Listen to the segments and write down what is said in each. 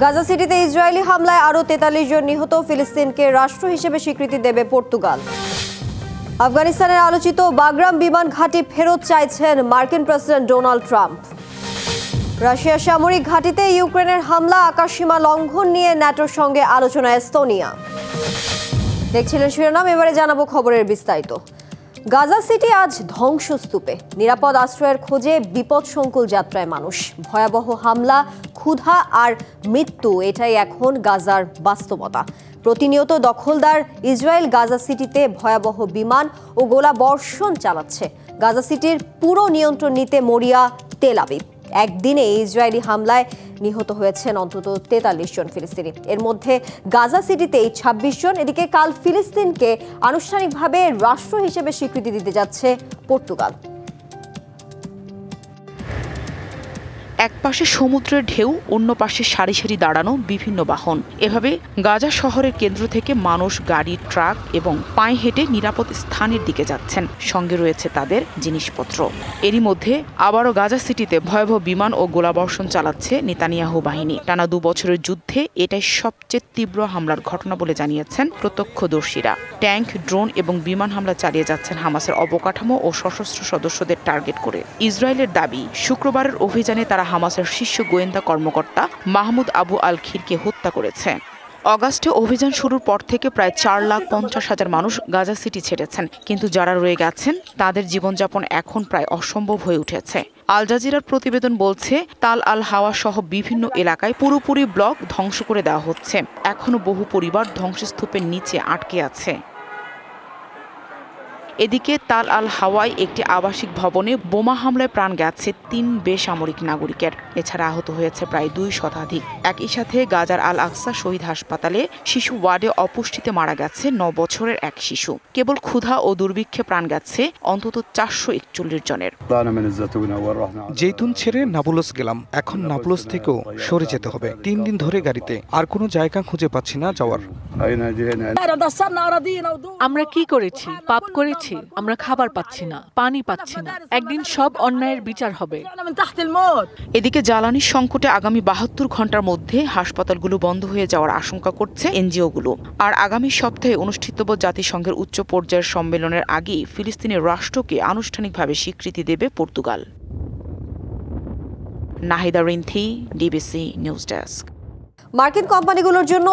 গাজা সিটিতে ইসরায়েলি হামলায় আরও ৪৩ জন নিহত। ফিলিস্তিনকে রাষ্ট্র হিসেবে স্বীকৃতি দেবে পর্তুগাল। আফগানিস্তানের আলোচিত বাগরাম বিমান ঘাঁটি ফেরত চাইছেন মার্কিন প্রেসিডেন্ট ডোনাল্ড ট্রাম্প। রাশিয়ার সামরিক ঘাঁটিতে ইউক্রেনের হামলা, আকাশসীমা লঙ্ঘন নিয়ে ন্যাটোর সঙ্গে আলোচনা এস্তোনিয়া। দেখছিলেন শিরোনাম, এবারে জানাবো খবরের বিস্তারিত। গাজা সিটি আজ ধ্বংসস্তূপে। নিরাপদ আশ্রয়ের খোঁজে বিপদসংকুল যাত্রায় মানুষ। ভয়াবহ হামলা, ক্ষুধা আর মৃত্যু, এটাই এখন গাজার বাস্তবতা। প্রতিনিয়ত দখলদার ইসরায়েল গাজা সিটিতে ভয়াবহ বিমান ও গোলা বর্ষণ চালাচ্ছে। গাজা সিটির পুরো নিয়ন্ত্রণ নিতে মরিয়া তেল আবিব। একদিনে ইসরায়েলি হামলায় নিহত হয়েছেন অন্তত ৪৩ জন ফিলিস্তিনি। এর মধ্যে গাজা সিটিতেই ২৬ জন। এদিকে কাল ফিলিস্তিনকে আনুষ্ঠানিকভাবে রাষ্ট্র হিসেবে স্বীকৃতি দিতে যাচ্ছে পর্তুগাল। এক পাশে সমুদ্রের ঢেউ, অন্য পাশে সারি সারি দাঁড়ানো বিভিন্ন বাহন। এভাবে গাজা শহরের কেন্দ্র থেকে মানুষ গাড়ি, ট্রাক এবং পায়ে হেঁটে নিরাপদ স্থানের দিকে যাচ্ছেন। সঙ্গে রয়েছে তাদের জিনিসপত্র। এরই মধ্যে আবারও গাজা সিটিতে ভয়াবহ বিমান ও গোলাবর্ষণ চালাচ্ছে নেতানিয়াহু বাহিনী। টানা ২ বছরের যুদ্ধে এটাই সবচেয়ে তীব্র হামলার ঘটনা বলে জানিয়েছেন প্রত্যক্ষদর্শীরা। ট্যাঙ্ক, ড্রোন এবং বিমান হামলা চালিয়ে যাচ্ছেন হামাসের অবকাঠামো ও সশস্ত্র সদস্যদের টার্গেট করে। ইসরায়েলের দাবি, শুক্রবারের অভিযানে তারা হামাসের শীর্ষ গোয়েন্দা কর্মকর্তা মাহমুদ আবু আল খিরকে হত্যা করেছে। অগাস্টে অভিযান শুরুর পর থেকে প্রায় ৪,৫০,০০০ মানুষ গাজা সিটি ছেড়েছেন, কিন্তু যারা রয়ে গেছেন তাদের জীবনযাপন এখন প্রায় অসম্ভব হয়ে উঠেছে। আল জাজিরার প্রতিবেদন বলছে, তাল আল হাওয়া সহ বিভিন্ন এলাকায় পুরোপুরি ব্লক ধ্বংস করে দেওয়া হচ্ছে। এখনো বহু পরিবার ধ্বংসস্তূপের নিচে আটকে আছে। এদিকে তাল আল হাওয়ায় একটি আবাসিক ভবনে বোমা হামলায় প্রাণ গেছে ৩ বেসামরিক নাগরিকের। এছাড়া আহত হয়েছে প্রায় ২ শতাধিক। একই সাথে গাজার আল আকসা শহীদ হাসপাতালে শিশু ওয়ার্ডে অপুষ্টিতে মারা গেছে ৯ বছরের এক শিশু। কেবল ক্ষুধা ও দুর্ভিক্ষে প্রাণ গেছে অন্তত ৪৪১ জনের। জেতুন ছেড়ে নাবুলস গেলাম, এখন নাবুলস থেকেও সরে যেতে হবে। ৩ দিন ধরে গাড়িতে, আর কোনো জায়গা খুঁজে পাচ্ছি না যাওয়ার। আমরা কি করেছি? পাপ করেছি। আমরা খাবার পাচ্ছি না, পানি পাচ্ছি না। একদিন সব অন্যায়ের বিচার হবে। এদিকে জ্বালানি সংকটে আগামী ৭২ ঘন্টার মধ্যে হাসপাতালগুলো বন্ধ হয়ে যাওয়ার আশঙ্কা করছে এনজিওগুলো। আর আগামী সপ্তাহে অনুষ্ঠিতব্য জাতিসংঘের উচ্চ পর্যায়ের সম্মেলনের আগেই ফিলিস্তিনের রাষ্ট্রকে আনুষ্ঠানিকভাবে স্বীকৃতি দেবে Portugal. Nahida Rinthi, DBC news desk. মার্কিন কোম্পানিগুলোর জন্য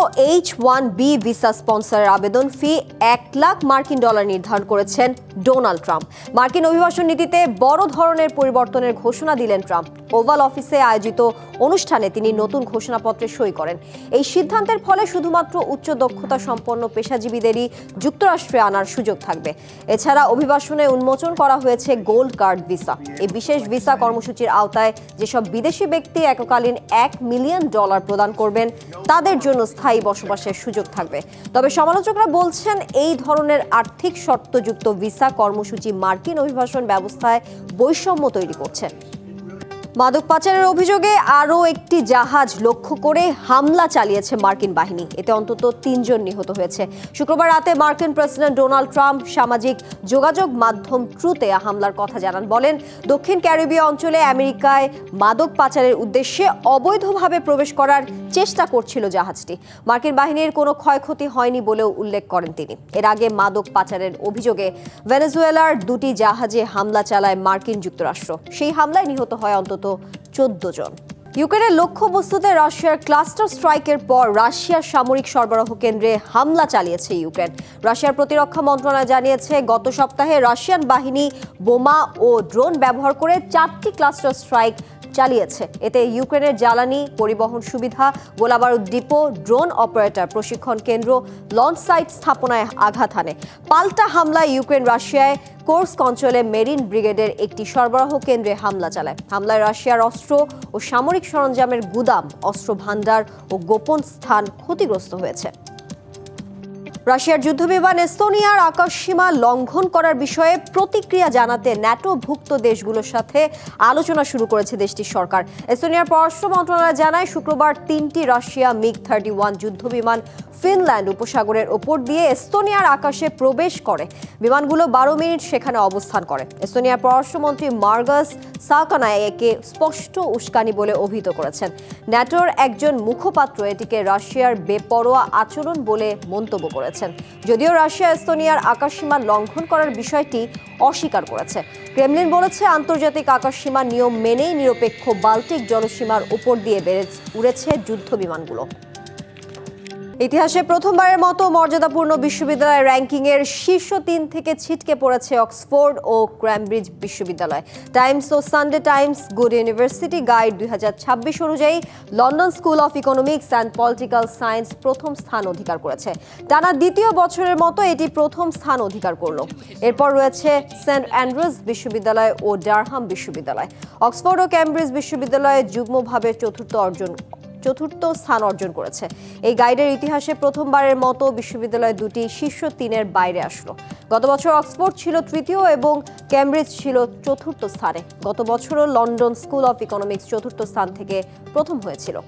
H-1B ভিসা স্পন্সরের আবেদন ফি $১,০০,০০০ নির্ধারণ করেছেন ডোনাল্ড ট্রাম্প। মার্কিন অভিবাসন নীতিতে বড় ধরনের পরিবর্তনের ঘোষণা দিলেন ট্রাম্প। ওভাল অফিসে আয়োজিত অনুষ্ঠানে তিনি নতুন ঘোষণাপত্রে সই করেন। এই সিদ্ধান্তের ফলে শুধুমাত্র উচ্চ দক্ষতা সম্পন্ন পেশাজীবীদেরই যুক্তরাষ্ট্রে আনার সুযোগ থাকবে। এছাড়া অভিবাসনে উন্মোচন করা হয়েছে গোল্ড কার্ড ভিসা। এই বিশেষ ভিসা কর্মসূচির আওতায় যেসব বিদেশি ব্যক্তি এককালীন $1 মিলিয়ন প্রদান করবেন তাদের জন্য স্থায়ী বসবাসের সুযোগ থাকবে। তবে সমালোচকরা বলছেন, এই ধরনের আর্থিক শর্তযুক্ত ভিসা কর্মসূচি মার্কিন অভিবাসন ব্যবস্থায় বৈষম্য তৈরি করছে। মাদক পাচারের অভিযোগে আরও একটি জাহাজ লক্ষ্য করে হামলা চালিয়েছে মার্কিন বাহিনী। এতে অন্তত ৩ জন নিহত হয়েছে। শুক্রবার রাতে মার্কিন প্রেসিডেন্ট ডোনাল্ড ট্রাম্প সামাজিক যোগাযোগ মাধ্যম ট্রুথে হামলার কথা জানান। বলেন, দক্ষিণ ক্যারিবীয় অঞ্চলে আমেরিকায় মাদক পাচারের উদ্দেশ্যে অবৈধভাবে প্রবেশ করার চেষ্টা করছিল জাহাজটি। মার্কিন বাহিনীর কোনো ক্ষয়ক্ষতি হয়নি বলেও উল্লেখ করেন তিনি। এর আগে মাদক পাচারের অভিযোগে ভেনেজুয়েলার 2টি জাহাজে হামলা চালায় মার্কিন যুক্তরাষ্ট্র। সেই হামলায় নিহত হয় অন্তত 14 জন। ইউক্রেনের লক্ষ্যবস্তুতে রাশিয়ার ক্লাস্টার স্ট্রাইকের পর রাশিয়ার সামরিক সরবরাহ কেন্দ্রে হামলা চালিয়েছে ইউক্রেন। রাশিয়ার প্রতিরক্ষা মন্ত্রণালয় জানিয়েছে, গত সপ্তাহে রাশিয়ান বাহিনী বোমা ও ড্রোন ব্যবহার করে 4টি ক্লাস্টার স্ট্রাইক চালিয়েছে। এতে ইউক্রেনের জ্বালানি পরিবহন সুবিধা, গোলাবারুদ ডিপো, ড্রোন অপারেটর প্রশিক্ষণ কেন্দ্র, লঞ্চ সাইট স্থাপনায় আঘাত হানে। পাল্টা হামলায় ইউক্রেন রাশিয়ায় কোর্স্ক অঞ্চলে মেরিন ব্রিগেডের একটি সরবরাহ কেন্দ্রে হামলা চালায়। হামলায় রাশিয়ার অস্ত্র ও সামরিক সরঞ্জামের গুদাম, অস্ত্র ভান্ডার ও গোপন স্থান ক্ষতিগ্রস্ত হয়েছে। রাশিয়ার যুদ্ধবিমান এস্তোনিয়ার আকাশসীমা লঙ্ঘন করার বিষয়ে প্রতিক্রিয়া জানাতে ন্যাটোভুক্ত দেশগুলোর সাথে আলোচনা শুরু করেছে দেশটির সরকার। এস্তোনিয়ার পররাষ্ট্র মন্ত্রণালয় জানায়, শুক্রবার 3টি রাশিয়া MiG-31 যুদ্ধবিমান ফিনল্যান্ড উপসাগরের ওপর দিয়ে এস্তোনিয়ার আকাশে প্রবেশ করে। বিমানগুলো 12 মিনিট সেখানে অবস্থান করে। এস্তোনিয়ার পররাষ্ট্রমন্ত্রী মার্গাস সাকানাই একে স্পষ্ট উস্কানি বলে অভিহিত করেছেন। ন্যাটোর একজন মুখপাত্র এটিকে রাশিয়ার বেপরোয়া আচরণ বলে মন্তব্য করেছেন। যদিও রাশিয়া এস্তোনিয়ার আকাশসীমা লঙ্ঘন করার বিষয়টি অস্বীকার করেছে। ক্রেমলিন বলেছে, আন্তর্জাতিক আকাশসীমা নিয়ম মেনেই নিরপেক্ষ বাল্টিক জলসীমার উপর দিয়ে উড়েছে যুদ্ধ বিমানগুলো। ইতিহাসে প্রথমবারের মতো মর্যাদাপূর্ণ বিশ্ববিদ্যালয় র্যাঙ্কিংয়ের শীর্ষ 3 থেকে ছিটকে পড়েছে অক্সফোর্ড ও ক্যামব্রিজ বিশ্ববিদ্যালয়। টাইমস ও Sunday Times Good University Guide 2026 অনুযায়ী London School of Economics and Political Science প্রথম স্থান অধিকার করেছে। টানা দ্বিতীয় বছরের মতো এটি প্রথম স্থান অধিকার করল। এরপর রয়েছে সেন্ট অ্যান্ড্রুজ বিশ্ববিদ্যালয় ও ডারহাম বিশ্ববিদ্যালয়। অক্সফোর্ড ও ক্যামব্রিজ বিশ্ববিদ্যালয়ে যুগ্মভাবে চতুর্থ স্থান অর্জন করেছে। এই গাইডের ইতিহাসে প্রথমবারের মতো বিশ্ববিদ্যালয় দুটি শীর্ষ 3-এর বাইরে আসলো। গত বছর অক্সফোর্ড ছিল তৃতীয় এবং ক্যামব্রিজ ছিল চতুর্থ স্থানে। গত বছরও লন্ডন স্কুল অফ ইকোনমিক্স চতুর্থ স্থান থেকে প্রথম হয়েছিল।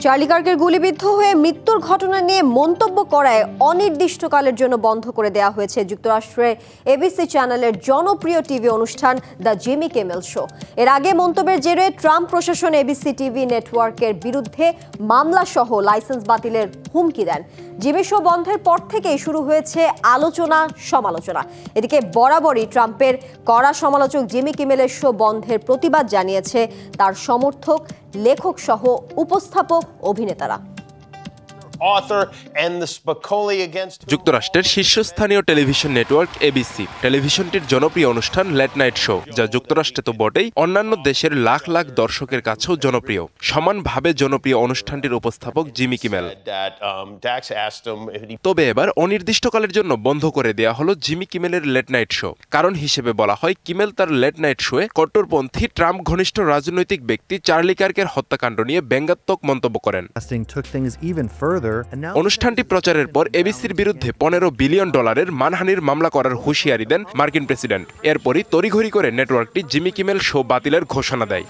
চার্লি কার্কের গুলিবিদ্ধ হয়ে মৃত্যুর ঘটনা নিয়ে মন্তব্য করায় অনির্দিষ্টকালের জন্য বন্ধ করে দেওয়া হয়েছে যুক্তরাষ্ট্রের এবিসি চ্যানেলের জনপ্রিয় টিভি অনুষ্ঠান দ্য জিমি কিমেল শো। এর আগে মন্তব্যের জেরে ট্রাম্প প্রশাসন এবিসি টিভি নেটওয়ার্কের বিরুদ্ধে মামলা সহ লাইসেন্স বাতিলের হুমকি দেন। জিমি শো বন্ধের পর থেকেই শুরু হয়েছে আলোচনা সমালোচনা। এদিকে বরাবরই ট্রাম্পের কড়া সমালোচক জিমি কিমেলের শো বন্ধের প্রতিবাদ জানিয়েছে তার সমর্থক, লেখক সহ উপস্থাপক, অভিনেতারা। যুক্তরাষ্ট্রের শীর্ষস্থানীয় টেলিভিশন নেটওয়ার্ক এবিসি টেলিভিশনটির জনপ্রিয় অনুষ্ঠান লেট নাইট শো, যা যুক্তরাষ্ট্রে তো বটেই, অন্যান্য দেশের লাখ লাখ দর্শকের কাছেও জনপ্রিয়। সমানভাবে জনপ্রিয় অনুষ্ঠানটির উপস্থাপক জিমি কিমেল। তবে এবার অনির্দিষ্টকালের জন্য বন্ধ করে দেয়া হলো জিমি কিমেলের লেট নাইট শো। কারণ হিসেবে বলা হয়, কিমেল তার লেট নাইট শোয়ে কট্টরপন্থী ট্রাম্প ঘনিষ্ঠ রাজনৈতিক ব্যক্তি চার্লি কার্কের হত্যাকাণ্ড নিয়ে ব্যঙ্গাত্মক মন্তব্য করেন। অনুষ্ঠানটি প্রচারের পর এবিসির বিরুদ্ধে $15 বিলিয়ন মানহানির মামলা করার হুঁশিয়ারি দেন মার্কিন প্রেসিডেন্ট। এরপরই তড়িঘড়ি করে নেটওয়ার্কটি জিমি কিমেল শো বাতিলের ঘোষণা দেয়।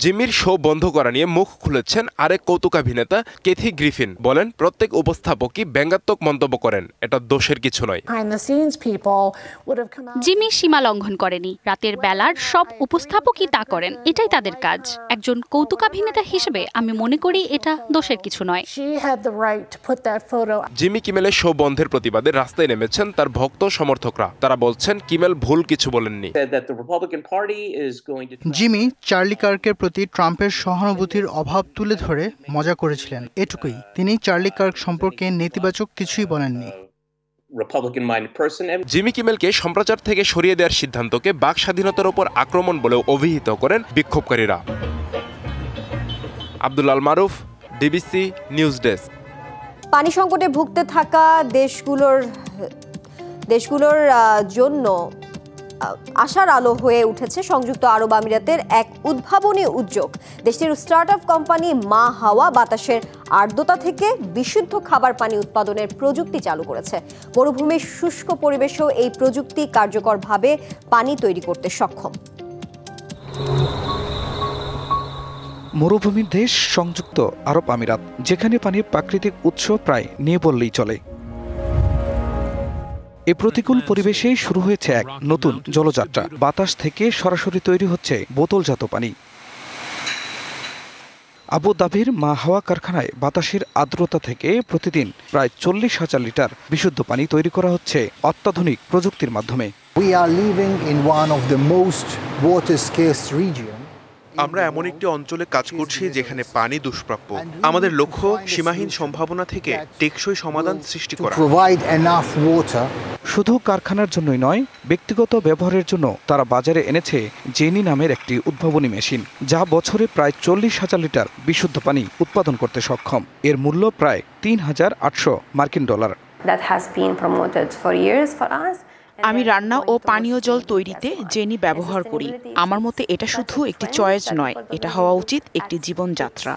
জিমির শো বন্ধ করা নিয়ে মুখ খুলেছেন আরেক কৌতুকাভিনেতা ক্যাথি গ্রিফিন। বলেন, প্রত্যেক উপস্থাপকই ব্যঙ্গাত্মক মন্তব্য করেন, এটা দোষের কিছু নয়। জিমি সীমা লঙ্ঘন করেনি, রাতের বেলার সব উপস্থাপকই তা করেন, এটাই তাদের কাজ। একজন কৌতুকাভিনেতা হিসেবে আমি মনে করি এটা দোষের কিছু নয়। জিমি কিমেলের শো বন্ধের প্রতিবাদে রাস্তায় নেমেছেন তার ভক্ত সমর্থকরা। তারা বলছেন, কিমেল ভুল কিছু বলেননি। জিমি চার্লি কার্কের প্রতি ট্রাম্পের সহানুভূতির অভাব তুলে ধরে মজা করেছিলেন, এটুকুই। তিনি চার্লি কার্ক সম্পর্কে নেতিবাচক কিছুই বলেননি। জিমি কিমেলকে সম্প্রচার থেকে সরিয়ে দেওয়ার সিদ্ধান্তকে বাক স্বাধীনতার উপর আক্রমণ বলেও অভিহিত করেন বিক্ষোভকারীরা। আব্দুল আল মারুফ, ডিবিসি নিউজ ডেস্ক। পানি সংকটে ভুগতে থাকা দেশগুলোর জন্য আশার আলো হয়ে উঠেছে সংযুক্ত আরব আমিরাতের এক উদ্ভাবনী উদ্যোগ। দেশটির স্টার্টআপ কোম্পানি মা হাওয়া বাতাসের আর্দ্রতা থেকে বিশুদ্ধ খাবার পানি উৎপাদনের প্রযুক্তি চালু করেছে। মরুভূমির শুষ্ক পরিবেশেও এই প্রযুক্তি কার্যকরভাবে পানি তৈরি করতে সক্ষম। মরুভূমির দেশ সংযুক্ত আরব আমিরাত, যেখানে পানির প্রাকৃতিক উৎস প্রায় নেই বললেই চলে। এই প্রতিকূল পরিবেশেই শুরু হয়েছে এক নতুন জলযাত্রা। বাতাস থেকে সরাসরি তৈরি হচ্ছে বোতলজাত পানি। আবু ধাবির মা হাওয়া কারখানায় বাতাসের আর্দ্রতা থেকে প্রতিদিন প্রায় 40,000 লিটার বিশুদ্ধ পানি তৈরি করা হচ্ছে অত্যাধুনিক প্রযুক্তির মাধ্যমে। আমরা এমন একটি অঞ্চলে কাজ করছি যেখানে পানি দুষ্প্রাপ্য। আমাদের লক্ষ্য সীমাহীন সম্ভাবনা থেকে টেকসই সমাধান সৃষ্টি করা। শুধু কারখানার জন্যই নয়, ব্যক্তিগত ব্যবহারের জন্য তারা বাজারে এনেছে জেনি নামের একটি উদ্ভাবনী মেশিন, যা বছরে প্রায় 40,000 লিটার বিশুদ্ধ পানি উৎপাদন করতে সক্ষম। এর মূল্য প্রায় $3,800 মার্কিন। আমি রান্না ও পানীয় জল তৈরিতে জেনি ব্যবহার করি। আমার মতে এটা শুধু একটি চয়েস নয়, এটা হওয়া উচিত একটি জীবনযাত্রা।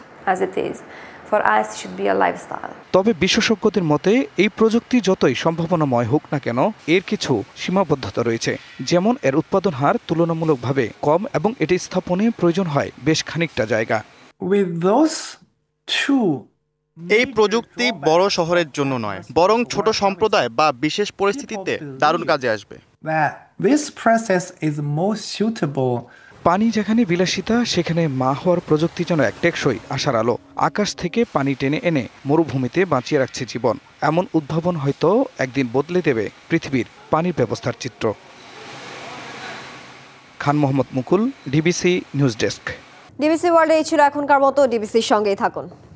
তবে বিশেষজ্ঞদের মতে এই প্রযুক্তি যতই সম্ভাবনাময় হোক না কেন, এর কিছু সীমাবদ্ধতা রয়েছে। যেমন এর উৎপাদন হার তুলনামূলকভাবে কম এবং এটি স্থাপনে প্রয়োজন হয় বেশ খানিকটা জায়গা। এই প্রযুক্তি বড় শহরের জন্য নয়, বরং ছোট সম্প্রদায় বা বিশেষ পরিস্থিতিতে দারুণ কাজে আসবে। পানি যেখানে বিলাসিতা, সেখানে মা হওয়ার প্রযুক্তি যেন এক টেকসই আশার আলো। আকাশ থেকে পানি টেনে এনে মরুভূমিতে বাঁচিয়ে রাখছে জীবন। এমন উদ্ভাবন হয়তো একদিন বদলে দেবে পৃথিবীর পানির ব্যবস্থার চিত্র। খান মোহাম্মদ মুকুল, ডিবিসি নিউজ ডেস্ক। ডিবিসি ওয়ার্ল্ডে এই ছিল এখনকার মতো। ডিবিসির সঙ্গেই থাকুন।